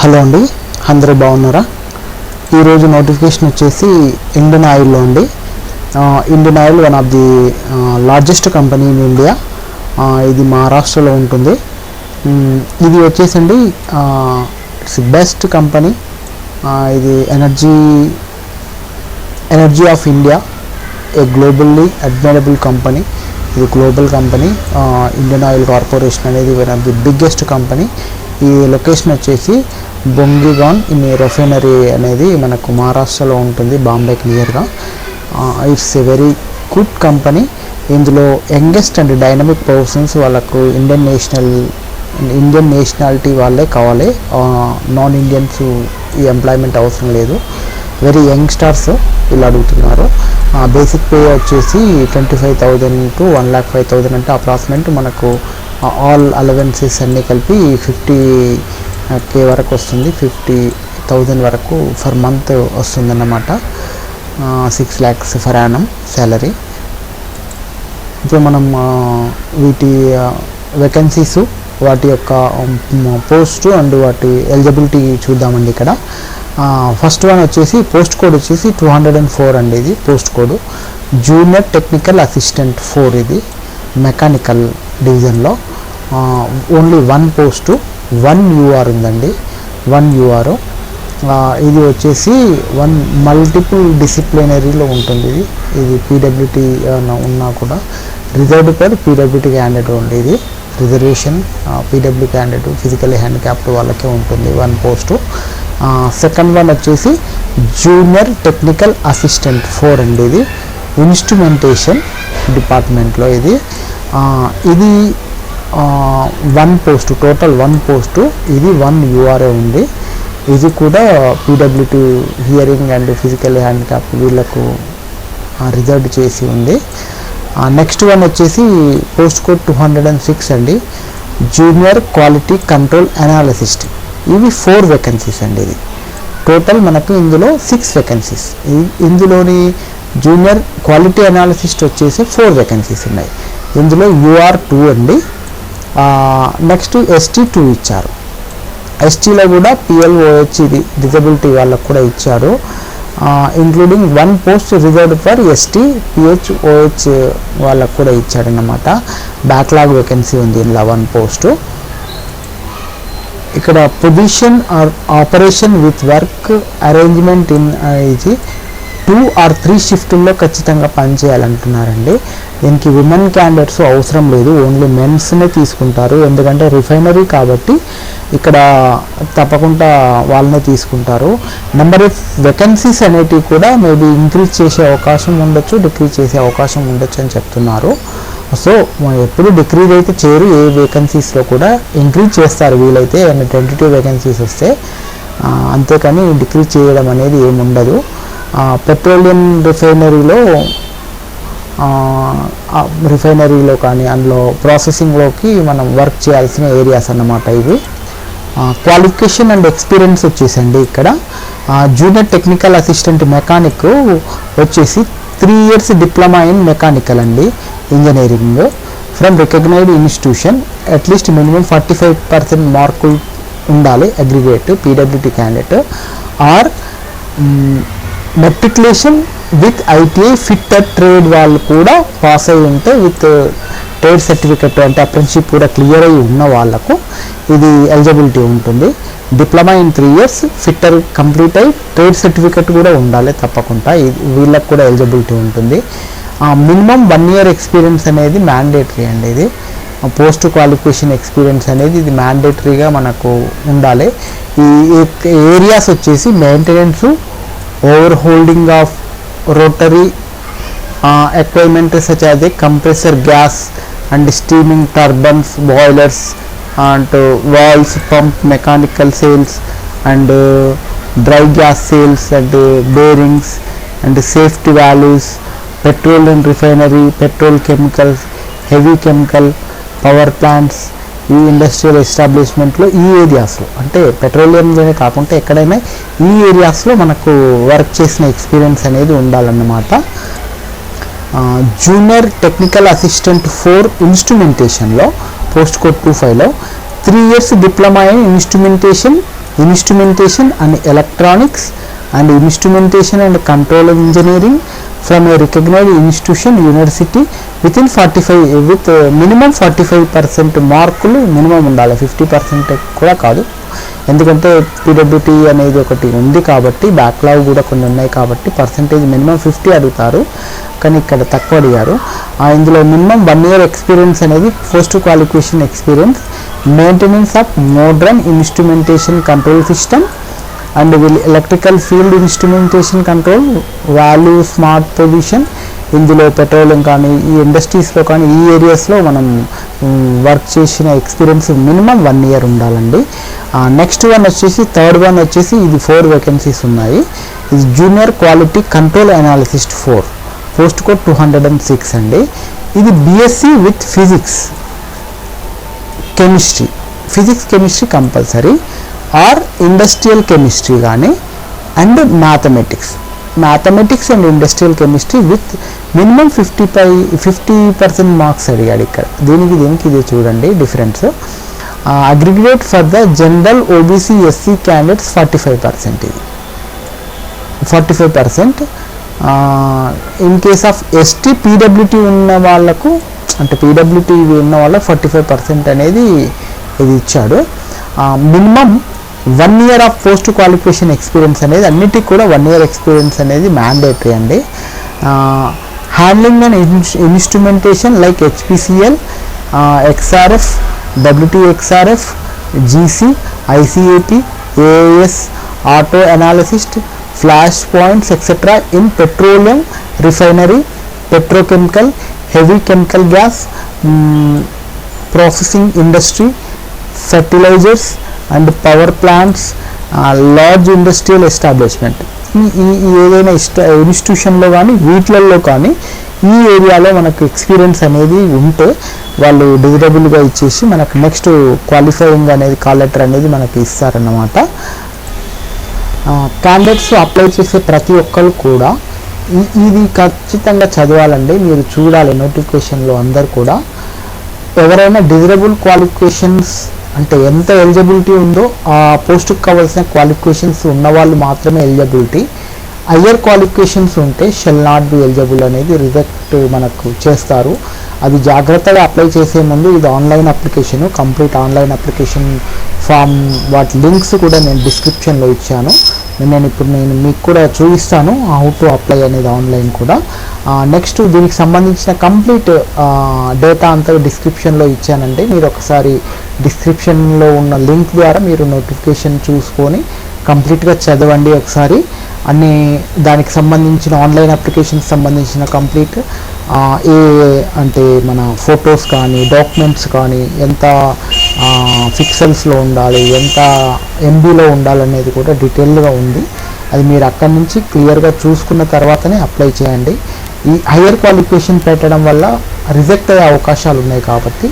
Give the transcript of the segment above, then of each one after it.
Hello అండి, అందరూ బాగున్నారా? ఈరోజు నోటిఫికేషన్ వచ్చేసి ఇండియన్ ఆయిల్లో అండి. Indian oil one of the largest company in India. ఇది మహారాష్ట్రలో ఉంటుంది. ఇది వచ్చేసండి ఇట్స్ బెస్ట్ కంపెనీ. ఇది energy of India, a globally admirable company. ఇది global company. Indian Oil Corporation అనేది one of the biggest company. ఈ లొకేషన్ వచ్చేసి బొంగిగాన్ ఇన్ రిఫైనరీ అనేది మనకు మహారాష్ట్రలో ఉంటుంది, బాంబేకి నియర్గా. It's a very good company. ఇందులో యంగెస్ట్ అండ్ డైనమిక్ పర్సన్స్ వాళ్ళకు ఇండియన్ నేషనాలిటీ వాళ్ళే కావాలి. నాన్ ఇండియన్స్ ఈ ఎంప్లాయ్మెంట్ అవసరం లేదు. వెరీ యంగ్స్టర్స్ వీళ్ళు అడుగుతున్నారు. బేసిక్ పే వచ్చేసి 25,000 to 1,05,000 అంటే అప్రాక్సిమేట్ మనకు ఆల్ అలవెన్సెస్ అన్నీ కలిపి 50K వరకు వస్తుంది. 50,000 వరకు ఫర్ మంత్ వస్తుందన్నమాట. 6 lakhs ఫర్ యానం శాలరీ. ఇప్పుడు మనం వీటి వేకెన్సీస్, వాటి యొక్క పోస్ట్ అండ్ వాటి ఎలిజిబిలిటీ చూద్దామండి. ఇక్కడ ఫస్ట్ వన్ వచ్చేసి పోస్ట్ కోడ్ వచ్చేసి 204 అండి. ఇది post code junior technical assistant 4. ఇది మెకానికల్ డివిజన్లో ఓన్లీ 1 పోస్టు, 1 UR ఉందండి. 1 UR. ఇది వచ్చేసి మల్టిపుల్ డిసిప్లినరీలో ఉంటుంది. ఇది పీడబ్ల్యూటీ ఉన్నా కూడా రిజర్వ్డ్ పర్ పీడబ్ల్యూటీ క్యాండిడేట్ ఉంది. ఇది reservation PW candidate, physically handicapped వాళ్ళకే ఉంటుంది 1 పోస్టు. సెకండ్ వన్ వచ్చేసి జూనియర్ టెక్నికల్ అసిస్టెంట్ 4 అండి. ఇది ఇన్స్ట్రుమెంటేషన్ డిపార్ట్మెంట్లో. ఇది 1 పోస్టు, టోటల్ 1 పోస్టు. ఇది 1 UR ఉంది. ఇది కూడా PWT hearing and physical handicap వీళ్ళకు రిజర్వ్ చేసి ఉంది. నెక్స్ట్ వన్ వచ్చేసి పోస్ట్ కోడ్ 206 అండి. Junior quality control analyst. ఇవి 4 వేకెన్సీస్ అండి. ఇది టోటల్ మనకు ఇందులో 6 వేకెన్సీస్. ఇందులోని జూనియర్ క్వాలిటీ అనాలిసిస్ట్ వచ్చేసి 4 వేకెన్సీస్ ఉన్నాయి. ఇందులో UR 2 అండి. నెక్స్ట్ ST 2 ఇచ్చారు. STలో కూడా PLOH ఇది డిజబిలిటీ వాళ్ళకు కూడా ఇచ్చారు. Including 1 post reserved for ST PHOH వాళ్ళకు కూడా ఇచ్చాడన్నమాట. బ్యాక్లాగ్ వేకెన్సీ ఉంది ఇలా 1 పోస్టు. ఇక్కడ position or operation with work arrangement in ఇది 2 or 3 షిఫ్టుల్లో ఖచ్చితంగా పనిచేయాలంటున్నారండి. దీనికి విమెన్ క్యాండిడేట్స్ అవసరం లేదు, ఓన్లీ మెన్స్నే తీసుకుంటారు. ఎందుకంటే రిఫైనరీ కాబట్టి ఇక్కడ తప్పకుండా వాళ్ళనే తీసుకుంటారు. నెంబర్ ఆఫ్ వేకెన్సీస్ అనేటివి కూడా మేబీ ఇంక్రీజ్ చేసే అవకాశం ఉండొచ్చు, డిక్రీజ్ చేసే అవకాశం ఉండొచ్చు అని చెప్తున్నారు. సో ఎప్పుడు డిక్రీజ్ అయితే చేయరు, ఏ వేకెన్సీస్లో కూడా ఇంక్రీజ్ చేస్తారు వీలైతే. 22 వేకెన్సీస్ వస్తే, అంతేకాని డిక్రీజ్ చేయడం అనేది ఏముండదు. పెట్రోలియం రిఫైనరీలో కానీ అందులో ప్రాసెసింగ్లోకి మనం వర్క్ చేయాల్సిన ఏరియాస్ అన్నమాట ఇవి. క్వాలిఫికేషన్ అండ్ ఎక్స్పీరియన్స్ వచ్చేసండి ఇక్కడ జూనియర్ టెక్నికల్ అసిస్టెంట్ మెకానిక్ వచ్చేసి 3 years డిప్లొమా ఇన్ మెకానికల్ అండి, engineering from recognized institution. At least minimum 45% మార్కులు ఉండాలి aggregate PWD candidate. Or matriculation with ITI fitter trade వాళ్ళు కూడా పాస్ అయి ఉంటే విత్ ట్రేడ్ సర్టిఫికెట్ అంటే అప్రెంటిస్షిప్ కూడా క్లియర్ అయ్యి ఉన్న వాళ్ళకు ఇది ఎలిజిబిలిటీ ఉంటుంది. Diploma in 3 years, fitter complete అయ్యి ట్రేడ్ సర్టిఫికెట్ కూడా ఉండాలి తప్పకుండా. వీళ్ళకి కూడా ఎలిజిబిలిటీ ఉంటుంది. మినిమం 1 year ఎక్స్పీరియన్స్ అనేది మ్యాండేటరీ అండి. ఇది పోస్ట్ క్వాలిఫికేషన్ ఎక్స్పీరియన్స్ అనేది ఇది మ్యాండేటరీగా మనకు ఉండాలి. ఈ ఏరియాస్ వచ్చేసి maintenance, over holding of rotary equipment such as a compressor gas and steaming turbines, boilers and valves, pump, mechanical sales and dry gas sales and bearings and safety values, petrol and refinery, petrol chemicals, heavy chemical, power plants, ఈ industrial ఎస్టాబ్లిష్మెంట్లో ఈ ఏరియాస్లో అంటే పెట్రోలియంలోనే కాకుండా ఎక్కడైనా ఈ ఏరియాస్లో మనకు work చేసిన ఎక్స్పీరియన్స్ అనేది ఉండాలన్నమాట. జూనియర్ టెక్నికల్ అసిస్టెంట్ 4 ఇన్స్ట్రుమెంటేషన్లో పోస్ట్ కోడ్ 25లో 3 years diploma in instrumentation instrumentation and electronics and instrumentation and control engineering from a recognised institution university with in 45 with minimum 45% మార్కులు మినిమం ఉండాలి, 50% కూడా కాదు. ఎందుకంటే పీడబ్ల్యూటీ అనేది ఒకటి ఉంది కాబట్టి, బ్యాక్లాగ్ కూడా కొన్ని ఉన్నాయి కాబట్టి పర్సంటేజ్ మినిమం 50 అడుగుతారు, కానీ ఇక్కడ తక్కువ అడిగారు. ఇందులో మినిమం 1 year ఎక్స్పీరియన్స్ అనేది post qualification experience, maintenance of modern instrumentation control system and electrical field instrumentation control, value smart position. ఇందులో పెట్రోలియం కానీ ఈ ఇండస్ట్రీస్లో కానీ ఈ ఏరియాస్లో మనం వర్క్ చేసిన ఎక్స్పీరియన్స్ మినిమం 1 year ఉండాలండి. నెక్స్ట్ వన్ వచ్చేసి థర్డ్ వన్ వచ్చేసి ఇది 4 vacancies ఉన్నాయి. ఇది junior quality control analyst 4, post code 206 అండి. ఇది BSc with physics chemistry compulsory, are industrial chemistry కానీ and mathematics and industrial chemistry with minimum 50% marks అడిగాడు ఇక్కడ. దీనికి ఇదే చూడండి difference. Aggregate for the general OBC SC candidates 45%, ఇది 45%. In case of ST PWT ఉన్న వాళ్ళకు, అంటే పీడబ్ల్యూటీ ఉన్న వాళ్ళకు 45% అనేది ఇది ఇచ్చాడు. Minimum 1 year of post qualification experience అనేది అన్నిటికీ కూడా 1 year ఎక్స్పీరియన్స్ అనేది మ్యాండేటరీ అండి. Handling and instrumentation like HPCL, XRF, WTXRF, GC, ICAP, AAS, auto analyst, flash points etc. in petroleum refinery, petrochemical, heavy chemical gas, processing industry, fertilizers and power plants, large industrial establishment. ఈ ఏదైనా ఇన్స్టిట్యూషన్లో కానీ వీటిలలో కానీ ఈ ఏరియాలో మనకు experience అనేది ఉంటే వాళ్ళు డిజరబుల్గా ఇచ్చేసి మనకు నెక్స్ట్ క్వాలిఫైయింగ్ అనేది కాల్ లెటర్ అనేది మనకి ఇస్తారన్నమాట. క్యాండిడేట్స్ అప్లై చేసే ప్రతి ఒక్కరు కూడా ఇది ఖచ్చితంగా చదవాలండి. మీరు చూడాలి నోటిఫికేషన్లో అందరు కూడా ఎవరైనా డిజరబుల్ క్వాలిఫికేషన్స్ అంటే ఎంత ఎలిజిబిలిటీ ఉందో ఆ పోస్ట్కి కావాల్సిన క్వాలిఫికేషన్స్ ఉన్న వాళ్ళు మాత్రమే ఎలిజిబిలిటీ. హయ్యర్ క్వాలిఫికేషన్స్ ఉంటే షెల్ నాట్ బి ఎలిజిబుల్ అనేది రిజెక్ట్ మనకు చేస్తారు. అది జాగ్రత్తగా అప్లై చేసే ముందు ఇది online application, complete online application form, వాటి లింక్స్ కూడా నేను డిస్క్రిప్షన్లో ఇచ్చాను. నేను మీకు కూడా చూపిస్తాను హౌ టు అప్లై అనేది ఆన్లైన్ కూడా. నెక్స్ట్ దీనికి సంబంధించిన కంప్లీట్ డేటా అంతా డిస్క్రిప్షన్లో ఇచ్చానండి. మీరు ఒకసారి డిస్క్రిప్షన్లో ఉన్న లింక్ ద్వారా మీరు నోటిఫికేషన్ చూసుకొని కంప్లీట్గా చదవండి ఒకసారి. అన్ని దానికి సంబంధించిన ఆన్లైన్ అప్లికేషన్కి సంబంధించిన కంప్లీట్ అంటే మన ఫొటోస్ కానీ డాక్యుమెంట్స్ కానీ ఎంత పిక్సెల్స్లో ఉండాలి, ఎంత ఎంబీలో ఉండాలనేది కూడా డీటెయిల్గా ఉంది. అది మీరు అక్కడి నుంచి క్లియర్గా చూసుకున్న తర్వాతనే అప్లై చేయండి. ఈ హయ్యర్ క్వాలిఫికేషన్ పెట్టడం వల్ల రిజెక్ట్ అయ్యే అవకాశాలు ఉన్నాయి కాబట్టి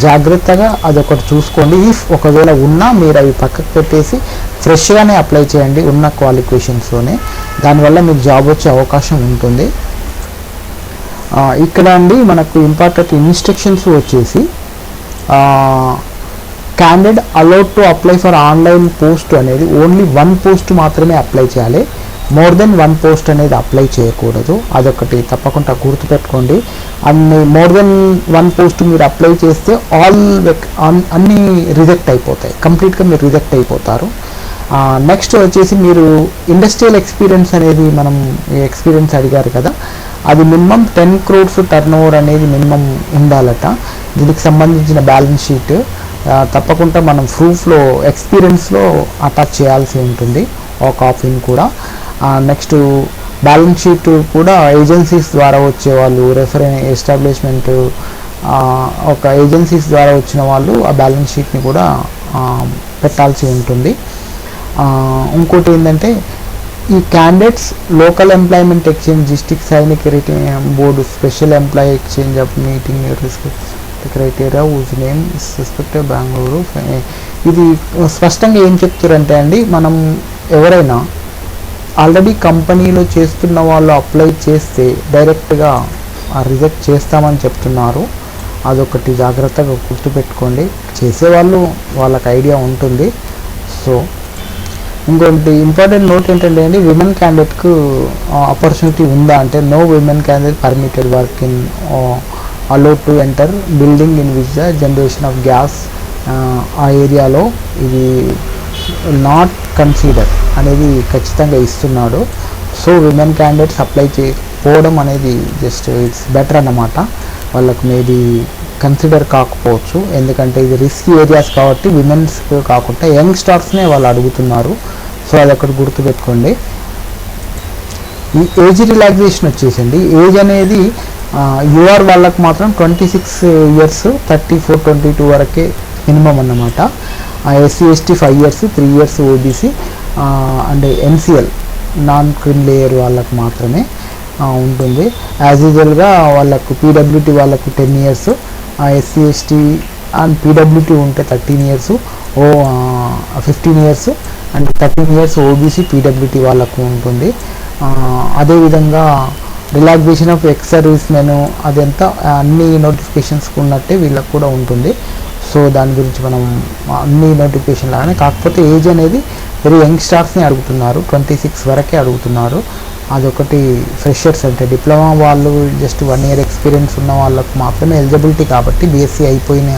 జాగ్రత్తగా అదొకటి చూసుకోండి. ఇఫ్ ఒకవేళ ఉన్నా మీరు అవి పక్కకు పెట్టేసి ఫ్రెష్గానే అప్లై చేయండి ఉన్న క్వాలిఫికేషన్స్తోనే. దానివల్ల మీకు జాబ్ వచ్చే అవకాశం ఉంటుంది. ఇక్కడ అండి మనకు ఇంపార్టెంట్ ఇన్స్ట్రక్షన్స్ వచ్చేసి candidate allowed to apply for online post అనేది ఓన్లీ 1 పోస్ట్ మాత్రమే అప్లై చేయాలి. మోర్ దెన్ 1 పోస్ట్ అనేది అప్లై చేయకూడదు. అదొకటి తప్పకుండా గుర్తుపెట్టుకోండి. మోర్ దెన్ 1 పోస్ట్ మీరు అప్లై చేస్తే అన్నీ రిజెక్ట్ అయిపోతాయి, కంప్లీట్గా మీరు రిజెక్ట్ అయిపోతారు. నెక్స్ట్ వచ్చేసి మీరు ఇండస్ట్రియల్ ఎక్స్పీరియన్స్ అనేది మనం ఎక్స్పీరియన్స్ అడిగారు కదా, అది మినిమం 10 crores టర్న్ ఓవర్ అనేది మినిమం ఉండాలట. దీనికి సంబంధించిన బ్యాలెన్స్ షీట్ తప్పకుండా మనం ప్రూఫ్లో ఎక్స్పీరియన్స్లో అటాచ్ చేయాల్సి ఉంటుంది, ఒక కాపీని కూడా. నెక్స్ట్ బ్యాలెన్స్ షీట్ కూడా ఏజెన్సీస్ ద్వారా వచ్చేవాళ్ళు, ఎస్టాబ్లిష్మెంట్ ఒక ఏజెన్సీస్ ద్వారా వచ్చిన వాళ్ళు ఆ బ్యాలెన్స్ షీట్ని కూడా పెట్టాల్సి ఉంటుంది. ఇంకోటి ఏంటంటే ఈ candidates local employment exchange, district Sainik board, special employee exchange of meeting criteria whose name suspected Bengaluru. ఇది స్పష్టంగా ఏం చెప్తారంటే అండి, మనం ఎవరైనా ఆల్రెడీ కంపెనీలో చేస్తున్న వాళ్ళు అప్లై చేస్తే డైరెక్ట్గా రిజెక్ట్ చేస్తామని చెప్తున్నారు. అదొకటి జాగ్రత్తగా గుర్తుపెట్టుకోండి. చేసేవాళ్ళు వాళ్ళకి ఐడియా ఉంటుంది. సో ఇంకొకటి ఇంపార్టెంట్ నోట్ ఏంటంటే అండి, విమెన్ క్యాండిడేట్కు ఆపర్చునిటీ ఉందా అంటే no women candidate permitted work in allowed to enter building in which the generation of gas ఆ ఏరియాలో ఇది నాట్ కన్సిడర్ అనేది ఖచ్చితంగా ఇస్తున్నాడు. సో విమెన్ క్యాండిడేట్స్ అప్లై చేయకపోవడం అనేది జస్ట్ ఇట్స్ బెటర్ అన్నమాట. వాళ్ళకు మేబీ కన్సిడర్ కాకపోవచ్చు, ఎందుకంటే ఇది రిస్క్ ఏరియాస్ కాబట్టి విమెన్స్ కాకుండా యంగ్ స్టార్స్నే వాళ్ళు అడుగుతున్నారు. సో అదొకటి గుర్తుపెట్టుకోండి. ఈ ఏజ్ రిలాక్సేషన్ వచ్చేసండి, ఏజ్ అనేది యూఆర్ వాళ్ళకు మాత్రం 26 years 34, 22 వరకే మినిమం అన్నమాట. SC ST 5 years 3 years OBC and NCL non crime layer వాళ్ళకు మాత్రమే ఉంటుంది. యాజ్ యూజువల్గా వాళ్ళకు పీడబ్ల్యూటీ వాళ్ళకు 10 years, SC ST and PWT ఉంటే 13 years, 15 years and 13 years OBC PWT వాళ్ళకు ఉంటుంది. అదేవిధంగా relaxation of ex service menu అదంతా అన్ని నోటిఫికేషన్స్కి ఉన్నట్టే వీళ్ళకు కూడా ఉంటుంది. సో దాని గురించి మనం అన్ని నోటిఫికేషన్ లాగానే, కాకపోతే ఏజ్ అనేది వెరీ యంగ్ స్టార్స్ని అడుగుతున్నారు, 26 వరకే అడుగుతున్నారు. అదొకటి ఫ్రెషర్స్ అంటే డిప్లొమా వాళ్ళు జస్ట్ 1 year ఎక్స్పీరియన్స్ ఉన్న వాళ్ళకు మాత్రమే ఎలిజిబిలిటీ కాబట్టి, బీఎస్సీ అయిపోయిన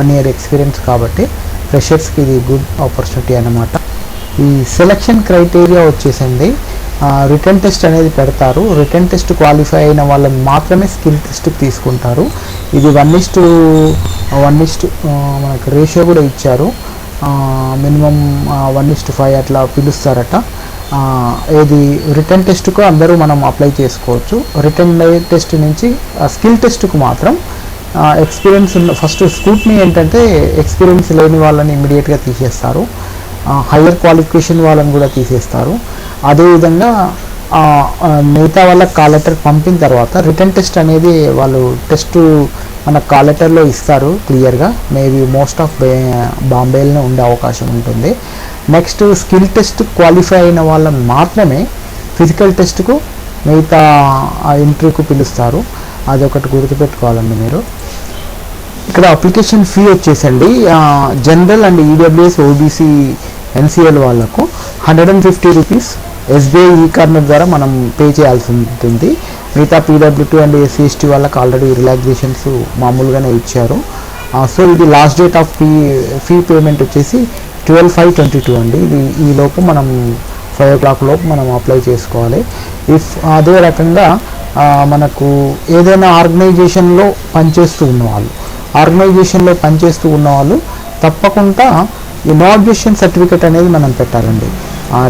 1 year ఎక్స్పీరియన్స్ కాబట్టి ఫ్రెషర్స్కి ఇది గుడ్ ఆపర్చునిటీ అన్నమాట. ఈ సెలక్షన్ క్రైటీరియా వచ్చేసండి, రిటర్న్ టెస్ట్ అనేది పెడతారు. రిటర్న్ టెస్ట్ క్వాలిఫై అయిన వాళ్ళని మాత్రమే స్కిల్ టెస్ట్కి తీసుకుంటారు. ఇది 1:1 మనకు రేషియో కూడా ఇచ్చారు. మినిమం 1:5 అట్లా పిలుస్తారట. ఇది రిటర్న్ టెస్ట్కు అందరూ మనం అప్లై చేసుకోవచ్చు. రిటర్న్ టెస్ట్ నుంచి స్కిల్ టెస్ట్కు మాత్రం ఎక్స్పీరియన్స్ ఉన్న ఫస్ట్ స్కూట్ని ఏంటంటే ఎక్స్పీరియన్స్ లేని వాళ్ళని ఇమీడియట్గా తీసేస్తారు, హయ్యర్ క్వాలిఫికేషన్ వాళ్ళని కూడా తీసేస్తారు. అదేవిధంగా మిగతా వాళ్ళకి కాల్ లెటర్ పంపిన తర్వాత రిటర్న్ టెస్ట్ అనేది వాళ్ళు టెస్ట్ మన కాల్ లెటర్లో ఇస్తారు క్లియర్గా. మేబీ మోస్ట్ ఆఫ్ బాంబేలోనే ఉండే అవకాశం ఉంటుంది. నెక్స్ట్ స్కిల్ టెస్ట్ క్వాలిఫై అయిన వాళ్ళని మాత్రమే ఫిజికల్ టెస్ట్కు మిగతా ఎంట్రీకు పిలుస్తారు. అదొకటి గుర్తుపెట్టుకోవాలండి మీరు. ఇక్కడ అప్లికేషన్ ఫీ వచ్చేసండి, general and EWS OBC NCL వాళ్ళకు 150 rupees ఎస్బీఐ ఈ కార్నర్ ద్వారా మనం పే చేయాల్సి ఉంటుంది. మిగతా పీడబ్ల్యూటీ అండ్ ఎస్సీ ఎస్టీ వాళ్ళకి ఆల్రెడీ రిలాక్సేషన్స్ మామూలుగానే ఇచ్చారు. సో ఇది last date of fee payment వచ్చేసి 12/5/22 అండి. ఇది ఈ లోపు మనం 5 o'clock లోపు మనం అప్లై చేసుకోవాలి. అదే రకంగా మనకు ఏదైనా ఆర్గనైజేషన్లో పనిచేస్తూ ఉన్నవాళ్ళు తప్పకుండా ఈ నో అబ్జెక్షన్ సర్టిఫికేట్ అనేది మనం పెట్టాలండి.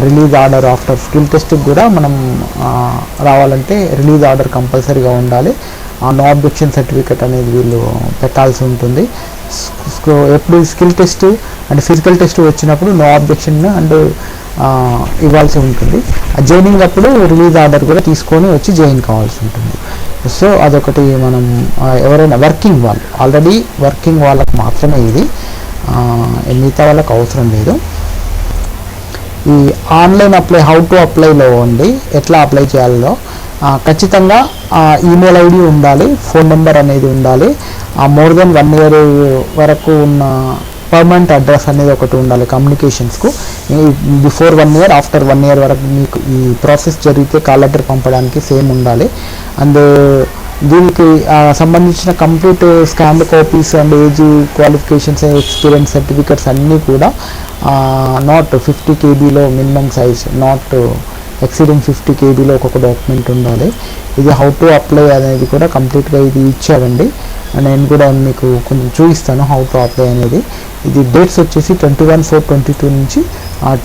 రిలీజ్ ఆర్డర్ ఆఫ్టర్ స్కిల్ టెస్ట్కి కూడా మనం రావాలంటే రిలీజ్ ఆర్డర్ కంపల్సరీగా ఉండాలి. ఆ నో అబ్జెక్షన్ సర్టిఫికేట్ అనేది వీళ్ళు పెట్టాల్సి ఉంటుంది. ఎప్పుడు skill test and physical test వచ్చినప్పుడు నో అబ్జెక్షన్ అండ్ ఇవ్వాల్సి ఉంటుంది. జాయినింగ్ అప్పుడు రిలీజ్ ఆర్డర్ కూడా తీసుకొని వచ్చి జాయిన్ కావాల్సి ఉంటుంది. సో అదొకటి మనం ఎవరైనా ఆల్రెడీ వర్కింగ్ వాళ్ళకి మాత్రమే ఇది, మిగతా వాళ్ళకి అవసరం లేదు. ఈ ఆన్లైన్ హౌ టు అప్లైలో ఉండి ఎట్లా అప్లై చేయాలో ఖచ్చితంగా ఈమెయిల్ ఐడి ఉండాలి, ఫోన్ నెంబర్ అనేది ఉండాలి, మోర్ దెన్ 1 year వరకు ఉన్న పర్మనెంట్ అడ్రస్ అనేది ఒకటి ఉండాలి కమ్యూనికేషన్స్కు. బిఫోర్ 1 year, ఆఫ్టర్ 1 year వరకు మీకు ఈ ప్రాసెస్ జరిగితే కాల్ లెటర్ పంపడానికి సేమ్ ఉండాలి. అండ్ దీనికి సంబంధించిన complete scanned copies and age qualifications experience certificates అన్నీ కూడా నాట్ 50 kbలో మినిమం సైజ్, నాట్ ఎక్సీడింగ్ 50 kbలో ఒక్కొక్క డాక్యుమెంట్ ఉండాలి. ఇది హౌ టు అప్లై అనేది కూడా కంప్లీట్గా ఇది ఇచ్చారండి. నేను కూడా మీకు కొంచెం చూపిస్తాను హౌ టు అప్లై అనేది. ఇది డేట్స్ వచ్చేసి 21/4/22 నుంచి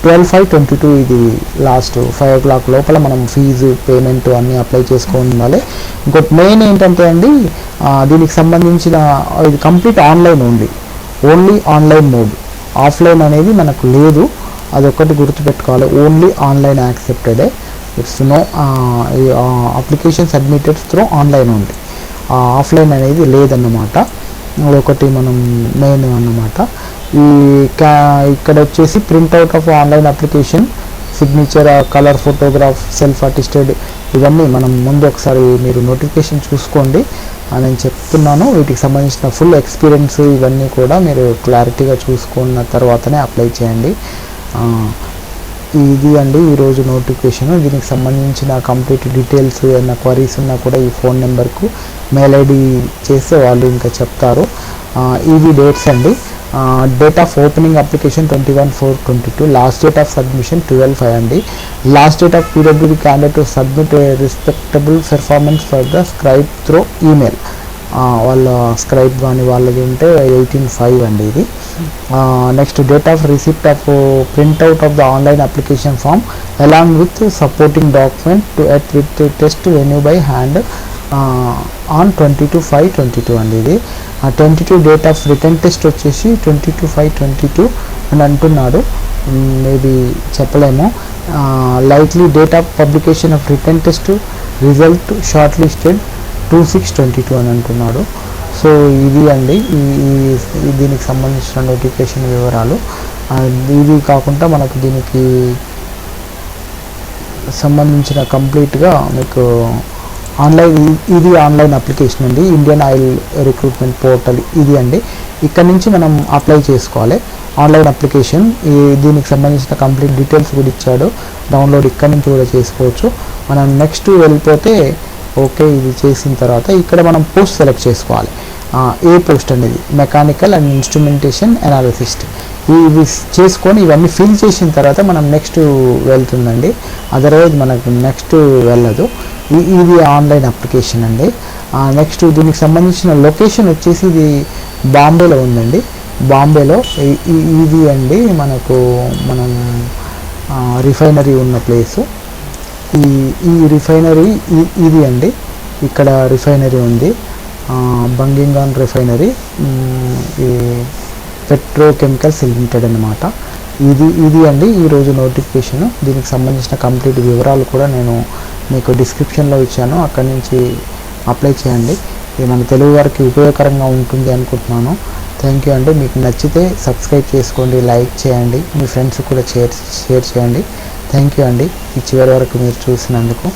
12/5/22 ఇది లాస్ట్ 5 o'clock లోపల మనం ఫీజు పేమెంట్ అన్నీ అప్లై చేసుకొని ఉండాలి. ఇంకోటి మెయిన్ ఏంటంటే అండి, దీనికి సంబంధించిన ఇది complete online only online mode, offline అనేది మనకు లేదు. అదొక్కటి గుర్తుపెట్టుకోవాలి. ఓన్లీ ఆన్లైన్ యాక్సెప్టెడే. It's no application submitted through online ఉంది, ఆఫ్లైన్ అనేది లేదన్నమాట. అదొకటి మనం మెయిన్ అన్నమాట. ఇక్కడ వచ్చేసి printout of online application, signature, colour photograph, self attested, ఇవన్నీ మనం ముందు ఒకసారి మీరు నోటిఫికేషన్ చూసుకోండి. నేను చెప్తున్నాను, వీటికి సంబంధించిన ఫుల్ ఎక్స్పీరియన్స్ ఇవన్నీ కూడా మీరు క్లారిటీగా చూసుకున్న తర్వాతనే అప్లై చేయండి. ఇది అండి ఈరోజు నోటిఫికేషన్. దీనికి సంబంధించిన కంప్లీట్ డీటెయిల్స్ ఏమైనా క్వరీస్ ఉన్నా కూడా ఈ ఫోన్ నెంబర్కు మెయిల్ ఐడి చేస్తే వాళ్ళు ఇంకా చెప్తారు. ఇవి డేట్స్ అండి. Date of opening application 21/4/22, last date of submission 12/5 అండి. Last date of PWD candidate to submit respectable performance for the scribe through email. వాళ్ళ స్క్రైబ్ కానీ వాళ్ళది ఉంటే 18/5 అండి ఇది. Next date of receipt of printout of the online application form along with supporting document to at with test venue by hand on 22/5/22 అండి ఇది. 22 date of return test వచ్చేసి 22/5/22 అని అంటున్నాడు. మేబీ చెప్పలేము. Likely date of publication of return test result short listed 26/22 అని అంటున్నాడు. So ఇది అండి దీనికి సంబంధించిన నోటిఫికేషన్ వివరాలు. ఇది కాకుండా మనకు దీనికి సంబంధించిన కంప్లీట్గా మీకు ఇది ఆన్లైన్ అప్లికేషన్ అండి. ఇండియన్ ఆయిల్ రిక్రూట్మెంట్ పోర్టల్ ఇది అండి. ఇక్కడ నుంచి మనం అప్లై చేసుకోవాలి ఆన్లైన్ అప్లికేషన్. దీనికి సంబంధించిన కంప్లీట్ డీటెయిల్స్ కూడా ఇచ్చాడు. డౌన్లోడ్ ఇక్కడ నుంచి కూడా చేసుకోవచ్చు. మనం నెక్స్ట్ వెళ్ళిపోతే ఓకే, ఇది చేసిన తర్వాత ఇక్కడ మనం పోస్ట్ సెలెక్ట్ చేసుకోవాలి. ఏ పోస్ట్ అనేది మెకానికల్ అండ్ ఇన్స్ట్రుమెంటేషన్ అనాలిసిస్ట్. ఇవి చేసుకొని ఇవన్నీ ఫిల్ చేసిన తర్వాత మనం నెక్స్ట్ వెళ్తుందండి. అదర్వైజ్ మనకు నెక్స్ట్ వెళ్ళదు. ఇది ఆన్లైన్ అప్లికేషన్ అండి. నెక్స్ట్ దీనికి సంబంధించిన లొకేషన్ వచ్చేసి ఇది బాంబేలో ఉందండి. బాంబేలో ఇది అండి మనం రిఫైనరీ ఉన్న ప్లేసు. ఈ రిఫైనరీ ఇది అండి. ఇక్కడ రిఫైనరీ ఉంది, బంగింగాన్ రిఫైనరీ, ఈ పెట్రోకెమికల్స్ లిమిటెడ్ అన్నమాట. ఇది అండి ఈరోజు నోటిఫికేషన్. దీనికి సంబంధించిన కంప్లీట్ వివరాలు కూడా నేను మీకు డిస్క్రిప్షన్లో ఇచ్చాను. అక్కడి నుంచి అప్లై చేయండి. ఇది మన తెలుగు వారికి ఉపయోగకరంగా ఉంటుంది అనుకుంటున్నాను. థ్యాంక్ యూ అండి. మీకు నచ్చితే సబ్స్క్రైబ్ చేసుకోండి, లైక్ చేయండి, మీ ఫ్రెండ్స్ కూడా షేర్ చేయండి. థ్యాంక్ యూ అండి ఈ చివరి వరకు మీరు చూసినందుకు.